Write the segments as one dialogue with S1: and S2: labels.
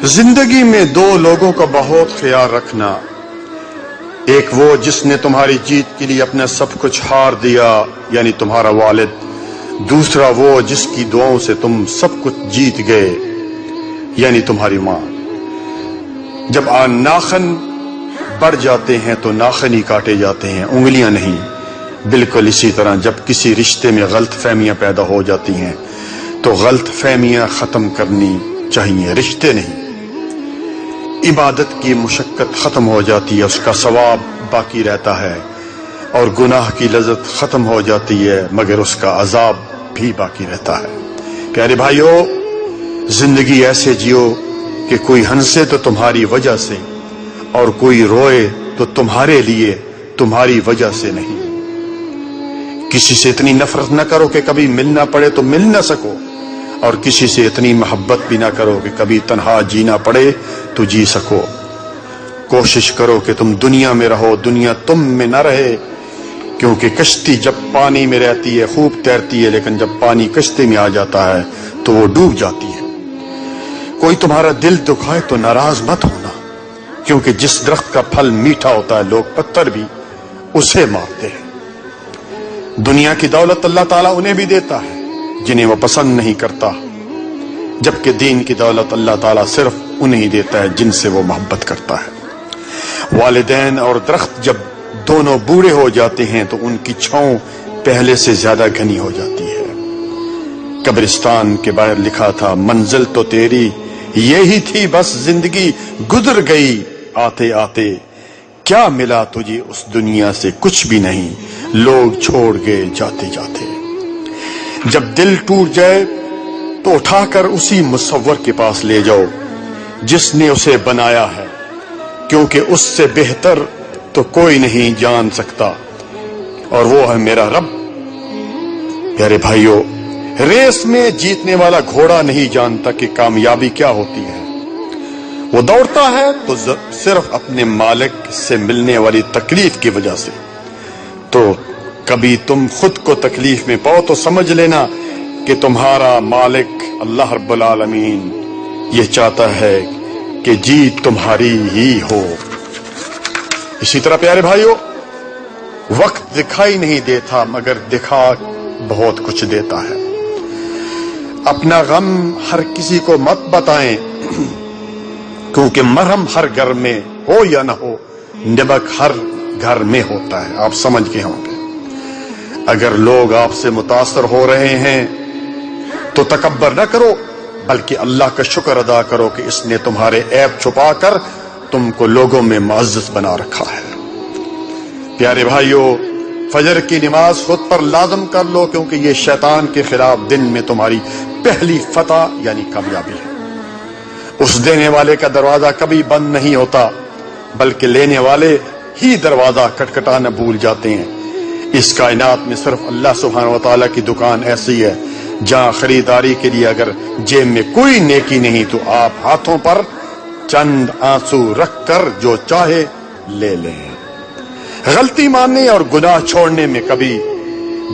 S1: زندگی میں دو لوگوں کا بہت خیال رکھنا، ایک وہ جس نے تمہاری جیت کے لیے اپنا سب کچھ ہار دیا یعنی تمہارا والد، دوسرا وہ جس کی دعاؤں سے تم سب کچھ جیت گئے یعنی تمہاری ماں۔ جب ناخن بڑھ جاتے ہیں تو ناخن ہی کاٹے جاتے ہیں، انگلیاں نہیں۔ بالکل اسی طرح جب کسی رشتے میں غلط فہمیاں پیدا ہو جاتی ہیں تو غلط فہمیاں ختم کرنی چاہیے، رشتے نہیں۔ عبادت کی مشقت ختم ہو جاتی ہے، اس کا ثواب باقی رہتا ہے، اور گناہ کی لذت ختم ہو جاتی ہے مگر اس کا عذاب بھی باقی رہتا ہے۔ پیارے بھائیو، زندگی ایسے جیو کہ کوئی ہنسے تو تمہاری وجہ سے اور کوئی روئے تو تمہارے لیے، تمہاری وجہ سے نہیں۔ کسی سے اتنی نفرت نہ کرو کہ کبھی ملنا پڑے تو مل نہ سکو، اور کسی سے اتنی محبت بھی نہ کرو کہ کبھی تنہا جینا پڑے تو جی سکو۔ کوشش کرو کہ تم دنیا میں رہو، دنیا تم میں نہ رہے، کیونکہ کشتی جب پانی میں رہتی ہے خوب تیرتی ہے، لیکن جب پانی کشتی میں آ جاتا ہے تو وہ ڈوب جاتی ہے۔ کوئی تمہارا دل دکھائے تو ناراض مت ہونا، کیونکہ جس درخت کا پھل میٹھا ہوتا ہے لوگ پتھر بھی اسے مارتے ہیں۔ دنیا کی دولت اللہ تعالیٰ انہیں بھی دیتا ہے جنہیں وہ پسند نہیں کرتا، جبکہ دین کی دولت اللہ تعالیٰ صرف انہیں دیتا ہے جن سے وہ محبت کرتا ہے۔ والدین اور درخت جب دونوں بوڑھے ہو جاتے ہیں تو ان کی چھاؤں پہلے سے زیادہ گھنی ہو جاتی ہے۔ قبرستان کے باہر لکھا تھا، منزل تو تیری یہی تھی بس زندگی گزر گئی آتے آتے، کیا ملا تجھے اس دنیا سے؟ کچھ بھی نہیں، لوگ چھوڑ گئے جاتے جاتے۔ جب دل ٹوٹ جائے تو اٹھا کر اسی مصور کے پاس لے جاؤ جس نے اسے بنایا ہے، کیونکہ اس سے بہتر تو کوئی نہیں جان سکتا، اور وہ ہے میرا رب۔ پیارے بھائیو، ریس میں جیتنے والا گھوڑا نہیں جانتا کہ کامیابی کیا ہوتی ہے۔ وہ دوڑتا ہے تو صرف اپنے مالک سے ملنے والی تکلیف کی وجہ سے۔ تو کبھی تم خود کو تکلیف میں پاؤ تو سمجھ لینا کہ تمہارا مالک اللہ رب العالمین یہ چاہتا ہے کہ جیت تمہاری ہی ہو۔ اسی طرح پیارے بھائیو، وقت دکھائی نہیں دیتا مگر دکھا بہت کچھ دیتا ہے۔ اپنا غم ہر کسی کو مت بتائیں، کیونکہ مرہم ہر گھر میں ہو یا نہ ہو، نمک ہر گھر میں ہوتا ہے۔ آپ سمجھ گئے ہوں گے۔ اگر لوگ آپ سے متاثر ہو رہے ہیں تو تکبر نہ کرو، بلکہ اللہ کا شکر ادا کرو کہ اس نے تمہارے عیب چھپا کر تم کو لوگوں میں معزز بنا رکھا ہے۔ پیارے بھائیو، فجر کی نماز خود پر لازم کر لو، کیونکہ یہ شیطان کے خلاف دن میں تمہاری پہلی فتح یعنی کامیابی ہے۔ اس دینے والے کا دروازہ کبھی بند نہیں ہوتا، بلکہ لینے والے ہی دروازہ کھٹکھٹانا بھول جاتے ہیں۔ اس کائنات میں صرف اللہ سبحانہ وتعالی کی دکان ایسی ہے جہاں خریداری کے لیے اگر جیب میں کوئی نیکی نہیں تو آپ ہاتھوں پر چند آنسو رکھ کر جو چاہے لے لیں۔ غلطی ماننے اور گناہ چھوڑنے میں کبھی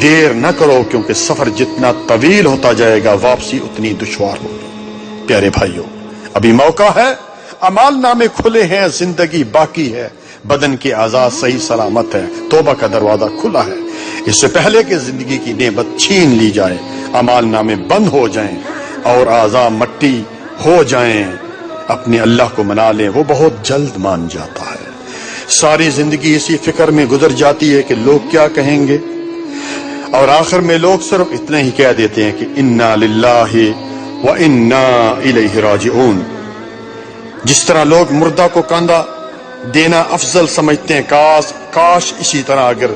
S1: دیر نہ کرو، کیونکہ سفر جتنا طویل ہوتا جائے گا واپسی اتنی دشوار ہوگی۔ پیارے بھائیو، ابھی موقع ہے، اعمال نامے کھلے ہیں، زندگی باقی ہے، بدن کے اعضاء صحیح سلامت ہے، توبہ کا دروازہ کھلا ہے۔ اس سے پہلے کہ زندگی کی نعمت چھین لی جائے، اعمال نامے بند ہو جائیں اور اعضاء مٹی ہو جائیں، اپنے اللہ کو منا لیں، وہ بہت جلد مان جاتا ہے۔ ساری زندگی اسی فکر میں گزر جاتی ہے کہ لوگ کیا کہیں گے، اور آخر میں لوگ صرف اتنا ہی کہہ دیتے ہیں کہ انا للہ و انا الیہ راجعون۔ جس طرح لوگ مردہ کو کاندھا دینا افضل سمجھتے ہیں، کاش اسی طرح اگر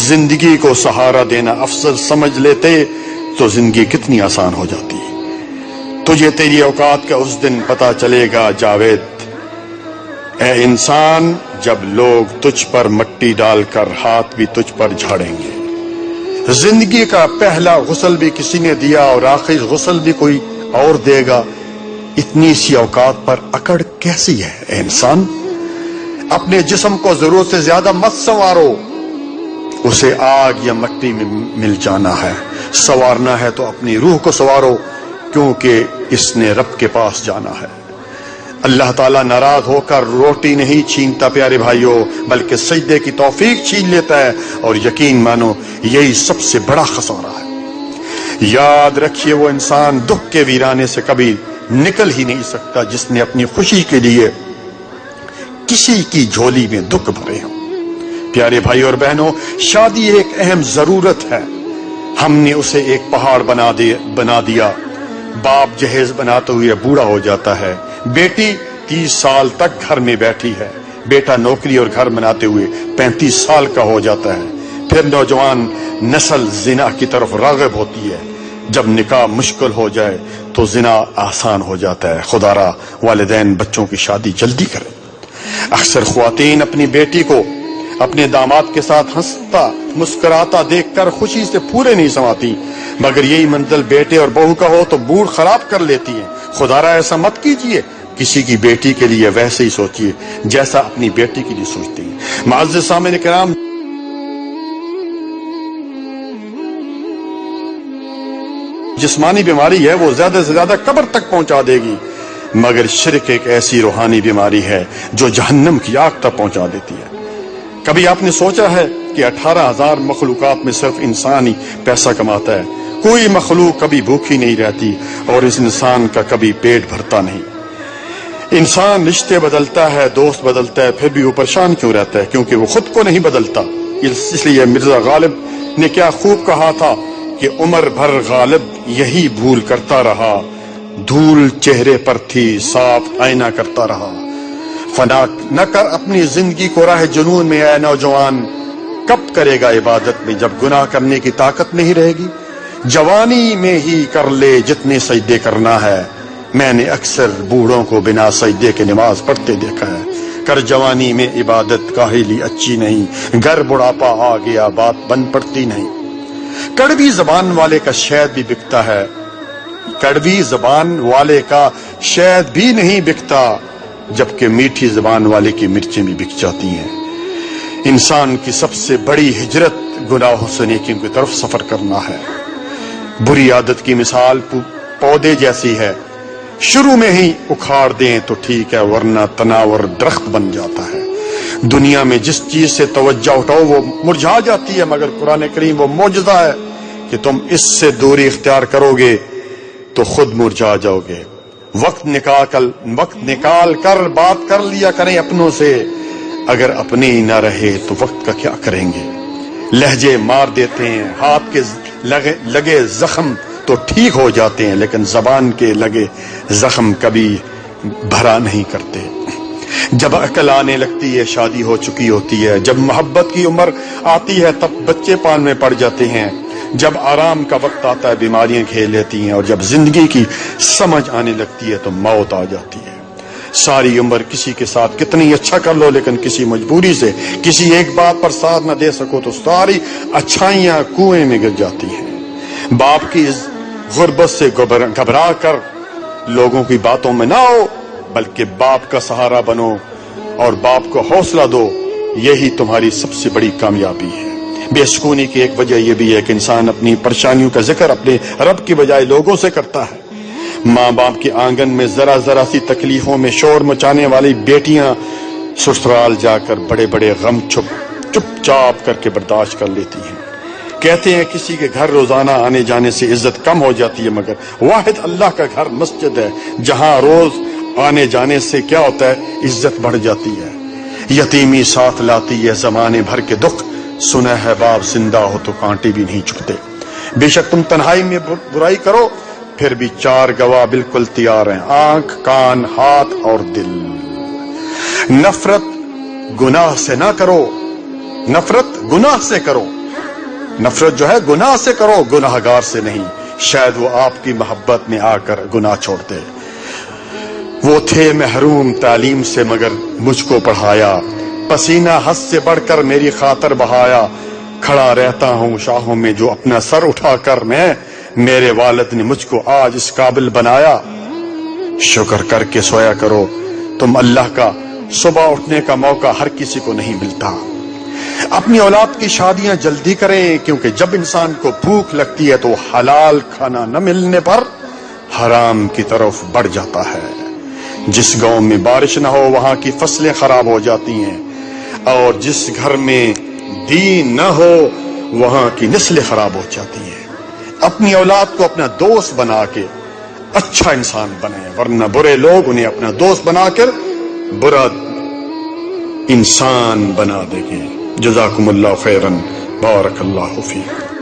S1: زندگی کو سہارا دینا افضل سمجھ لیتے تو زندگی کتنی آسان ہو جاتی۔ تجھے تیری اوقات کا اس دن پتا چلے گا جاوید، اے انسان، جب لوگ تجھ پر مٹی ڈال کر ہاتھ بھی تجھ پر جھاڑیں گے۔ زندگی کا پہلا غسل بھی کسی نے دیا اور آخری غسل بھی کوئی اور دے گا۔ اتنی سی اوقات پر اکڑ کیسی ہے اے انسان؟ اپنے جسم کو ضرورت سے زیادہ مت سنوارو، اسے آگ یا مٹی میں مل جانا ہے۔ سنوارنا ہے تو اپنی روح کو سنوارو، کیونکہ اس نے رب کے پاس جانا ہے۔ اللہ تعالیٰ ناراض ہو کر روٹی نہیں چھینتا پیارے بھائیوں، بلکہ سجدے کی توفیق چھین لیتا ہے، اور یقین مانو یہی سب سے بڑا خسارہ ہے۔ یاد رکھیے وہ انسان دکھ کے ویرانے سے کبھی نکل ہی نہیں سکتا جس نے اپنی خوشی کے لیے کسی کی جھولی میں دکھ بھرے ہوں۔ پیارے بھائی اور بہنوں، شادی ایک اہم ضرورت ہے، ہم نے اسے ایک پہاڑ بنا دیا۔ باپ جہیز بناتے ہوئے بوڑھا ہو جاتا ہے، بیٹی 30 سال تک گھر میں بیٹھی ہے، بیٹا نوکری اور گھر بناتے ہوئے 35 سال کا ہو جاتا ہے، پھر نوجوان نسل زنا کی طرف راغب ہوتی ہے۔ جب نکاح مشکل ہو جائے تو زنا آسان ہو جاتا ہے۔ خدا را والدین بچوں کی شادی جلدی کریں۔ اکثر خواتین اپنی بیٹی کو اپنے داماد کے ساتھ ہنستا مسکراتا دیکھ کر خوشی سے پورے نہیں سماتی، مگر یہی منزل بیٹے اور بہو کا ہو تو موڈ خراب کر لیتی ہیں۔ خدا را ایسا مت کیجیے، کسی کی بیٹی کے لیے ویسے ہی سوچیے جیسا اپنی بیٹی کے لیے سوچتے ہیں۔ معزز سامعین کرام، جسمانی بیماری ہے وہ زیادہ سے زیادہ قبر تک پہنچا دے گی، مگر شرک ایک ایسی روحانی بیماری ہے جو جہنم کی آگ تک پہنچا دیتی ہے۔ کبھی آپ نے سوچا ہے کہ 18,000 مخلوقات میں صرف انسان ہی پیسہ کماتا ہے؟ کوئی مخلوق کبھی بھوکی نہیں رہتی اور اس انسان کا کبھی پیٹ بھرتا نہیں۔ انسان رشتے بدلتا ہے، دوست بدلتا ہے، پھر بھی وہ پریشان کیوں رہتا ہے؟ کیونکہ وہ خود کو نہیں بدلتا۔ اس لیے مرزا غالب نے کیا خوب کہا تھا کہ عمر بھر غالب یہی بھول کرتا رہا، دھول چہرے پر تھی صاف آئینہ کرتا رہا۔ فنا نہ کر اپنی زندگی کو راہ جنون میں اے نوجوان، کب کرے گا عبادت میں جب گناہ کرنے کی طاقت نہیں رہے گی؟ جوانی میں ہی کر لے جتنے سجدے کرنا ہے، میں نے اکثر بوڑھوں کو بنا سجدے کے نماز پڑھتے دیکھا ہے۔ کر جوانی میں عبادت کاہلی اچھی نہیں، گر بڑھاپا آ گیا بات بن پڑتی نہیں۔ کڑوی زبان والے کا شہد بھی بکتا ہے، کڑوی زبان والے کا شہد بھی نہیں بکتا، جبکہ میٹھی زبان والے کی مرچیں بھی بک جاتی ہیں۔ انسان کی سب سے بڑی ہجرت گناہوں سے نیکیوں کی طرف سفر کرنا ہے۔ بری عادت کی مثال پودے جیسی ہے، شروع میں ہی اکھاڑ دیں تو ٹھیک ہے، ورنہ تناور درخت بن جاتا ہے۔ دنیا میں جس چیز سے توجہ اٹھاؤ وہ مرجھا جاتی ہے، مگر قرآن کریم وہ معجزہ ہے کہ تم اس سے دوری اختیار کرو گے تو خود مرجھا جاؤ گے۔ وقت نکال کر بات کر لیا کریں اپنوں سے، اگر اپنے ہی نہ رہے تو وقت کا کیا کریں گے؟ لہجے مار دیتے ہیں، ہاتھ کے لگے زخم تو ٹھیک ہو جاتے ہیں، لیکن زبان کے لگے زخم کبھی بھرا نہیں کرتے۔ جب عقل آنے لگتی ہے شادی ہو چکی ہوتی ہے، جب محبت کی عمر آتی ہے تب بچے پال میں پڑ جاتے ہیں، جب آرام کا وقت آتا ہے بیماریاں گھیر لیتی ہیں، اور جب زندگی کی سمجھ آنے لگتی ہے تو موت آ جاتی ہے۔ ساری عمر کسی کے ساتھ کتنی اچھا کر لو، لیکن کسی مجبوری سے کسی ایک بات پر ساتھ نہ دے سکو تو ساری اچھائیاں کنویں میں گر جاتی ہیں۔ باپ کی غربت سے گھبرا کر لوگوں کی باتوں میں نہ آؤ، بلکہ باپ کا سہارا بنو اور باپ کو حوصلہ دو، یہی تمہاری سب سے بڑی کامیابی ہے۔ بے سکونی کی ایک وجہ یہ بھی ہے کہ انسان اپنی پریشانیوں کا ذکر اپنے رب کی بجائے لوگوں سے کرتا ہے۔ ماں باپ کے آنگن میں ذرا سی تکلیفوں میں شور مچانے والی بیٹیاں سسرال جا کر بڑے بڑے غم چپ چاپ کر کے برداشت کر لیتی ہیں۔ کہتے ہیں کسی کے گھر روزانہ آنے جانے سے عزت کم ہو جاتی ہے، مگر واحد اللہ کا گھر مسجد ہے جہاں روز آنے جانے سے کیا ہوتا ہے؟ عزت بڑھ جاتی ہے۔ یتیمی ساتھ لاتی ہے زمانے بھر کے دکھ، سنا ہے باپ زندہ ہو تو کانٹے بھی نہیں چبھتے۔ بے شک تم تنہائی میں برائی کرو پھر بھی 4 گواہ بالکل تیار ہیں، آنکھ، کان، ہاتھ اور دل۔ نفرت گناہ سے نہ کرو، نفرت گناہ سے کرو، نفرت جو ہے گناہ سے کرو، گناہگار سے نہیں، شاید وہ آپ کی محبت میں آ کر گناہ چھوڑ دے۔ وہ تھے محروم تعلیم سے مگر مجھ کو پڑھایا، پسینہ حد سے بڑھ کر میری خاطر بہایا، کھڑا رہتا ہوں شاہوں میں جو اپنا سر اٹھا کر میں، میرے والد نے مجھ کو آج اس قابل بنایا۔ شکر کر کے سویا کرو، تم اللہ کا صبح اٹھنے کا موقع ہر کسی کو نہیں ملتا۔ اپنی اولاد کی شادیاں جلدی کریں، کیونکہ جب انسان کو بھوک لگتی ہے تو حلال کھانا نہ ملنے پر حرام کی طرف بڑھ جاتا ہے۔ جس گاؤں میں بارش نہ ہو وہاں کی فصلیں خراب ہو جاتی ہیں، اور جس گھر میں دین نہ ہو وہاں کی نسلیں خراب ہو جاتی ہیں۔ اپنی اولاد کو اپنا دوست بنا کے اچھا انسان بنے، ورنہ برے لوگ انہیں اپنا دوست بنا کر برا انسان بنا دیں گے۔ جزاکم اللہ خیرا، بارک اللہ فیکم۔